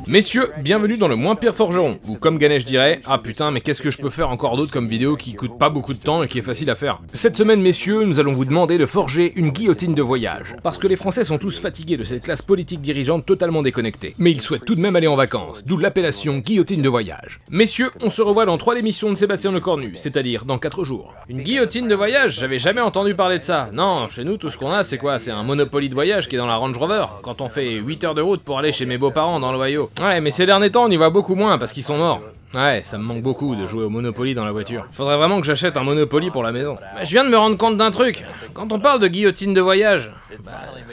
Messieurs, bienvenue dans le moins pire forgeron, ou comme Ganesh dirait, ah putain mais qu'est-ce que je peux faire encore d'autre comme vidéo qui coûte pas beaucoup de temps et qui est facile à faire. Cette semaine messieurs, nous allons vous demander de forger une guillotine de voyage, parce que les Français sont tous fatigués de cette classe politique dirigeante totalement déconnectée, mais ils souhaitent tout de même aller en vacances, d'où l'appellation guillotine de voyage. Messieurs, on se revoit dans 3 émissions de Sébastien Lecornu, c'est-à-dire dans 4 jours. Une guillotine de voyage, j'avais jamais entendu parler de ça. Non, chez nous tout ce qu'on a c'est quoi? C'est un Monopoly de voyage qui est dans la Range Rover, quand on fait 8 heures de route pour aller chez mes beaux-parents dans l'Ohio. Ouais mais ces derniers temps on y va beaucoup moins parce qu'ils sont morts. Ouais, ça me manque beaucoup de jouer au Monopoly dans la voiture. Faudrait vraiment que j'achète un Monopoly pour la maison. Bah, je viens de me rendre compte d'un truc. Quand on parle de guillotine de voyage,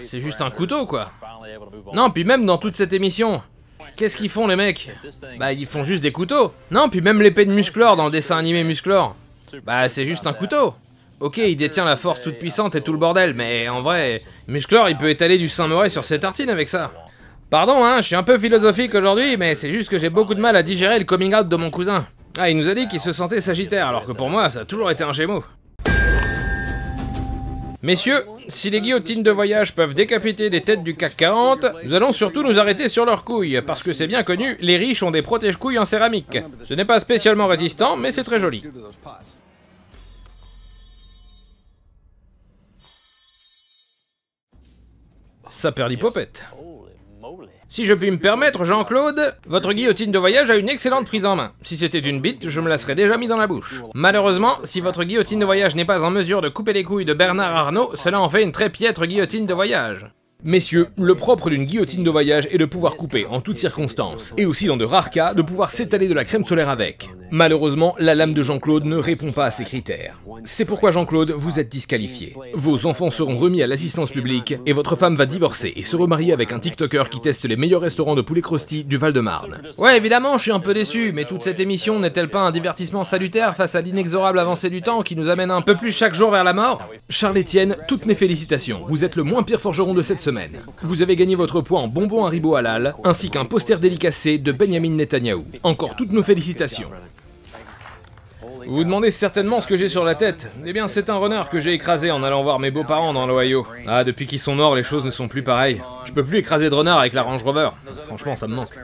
c'est juste un couteau quoi. Non, puis même dans toute cette émission, qu'est-ce qu'ils font les mecs? Bah ils font juste des couteaux. Non, puis même l'épée de Musclor dans le dessin animé Musclor, bah c'est juste un couteau. Ok, il détient la force toute puissante et tout le bordel, mais en vrai, Musclor il peut étaler du Saint-Moré sur ses tartines avec ça. Pardon hein, je suis un peu philosophique aujourd'hui, mais c'est juste que j'ai beaucoup de mal à digérer le coming out de mon cousin. Ah, il nous a dit qu'il se sentait sagittaire, alors que pour moi, ça a toujours été un Gémeaux. Messieurs, si les guillotines de voyage peuvent décapiter des têtes du CAC 40, nous allons surtout nous arrêter sur leurs couilles, parce que c'est bien connu, les riches ont des protège-couilles en céramique. Ce n'est pas spécialement résistant, mais c'est très joli. Ça perd l'hypopète. Si je puis me permettre, Jean-Claude, votre guillotine de voyage a une excellente prise en main. Si c'était une bite, je me la serais déjà mis dans la bouche. Malheureusement, si votre guillotine de voyage n'est pas en mesure de couper les couilles de Bernard Arnault, cela en fait une très piètre guillotine de voyage. Messieurs, le propre d'une guillotine de voyage est de pouvoir couper en toutes circonstances, et aussi dans de rares cas, de pouvoir s'étaler de la crème solaire avec. Malheureusement, la lame de Jean-Claude ne répond pas à ces critères. C'est pourquoi Jean-Claude, vous êtes disqualifié. Vos enfants seront remis à l'assistance publique, et votre femme va divorcer et se remarier avec un TikToker qui teste les meilleurs restaurants de poulet crosti du Val-de-Marne. Ouais, évidemment, je suis un peu déçu, mais toute cette émission n'est-elle pas un divertissement salutaire face à l'inexorable avancée du temps qui nous amène un peu plus chaque jour vers la mort? Charles-Étienne, toutes mes félicitations, vous êtes le moins pire forgeron de cette semaine. Vous avez gagné votre poids en bonbons Haribo halal, ainsi qu'un poster dédicacé de Benjamin Netanyahou. Encore toutes nos félicitations. Vous vous demandez certainement ce que j'ai sur la tête. Eh bien, c'est un renard que j'ai écrasé en allant voir mes beaux-parents dans l'Ohio. Ah, depuis qu'ils sont morts, les choses ne sont plus pareilles. Je peux plus écraser de renard avec la Range Rover. Franchement, ça me manque.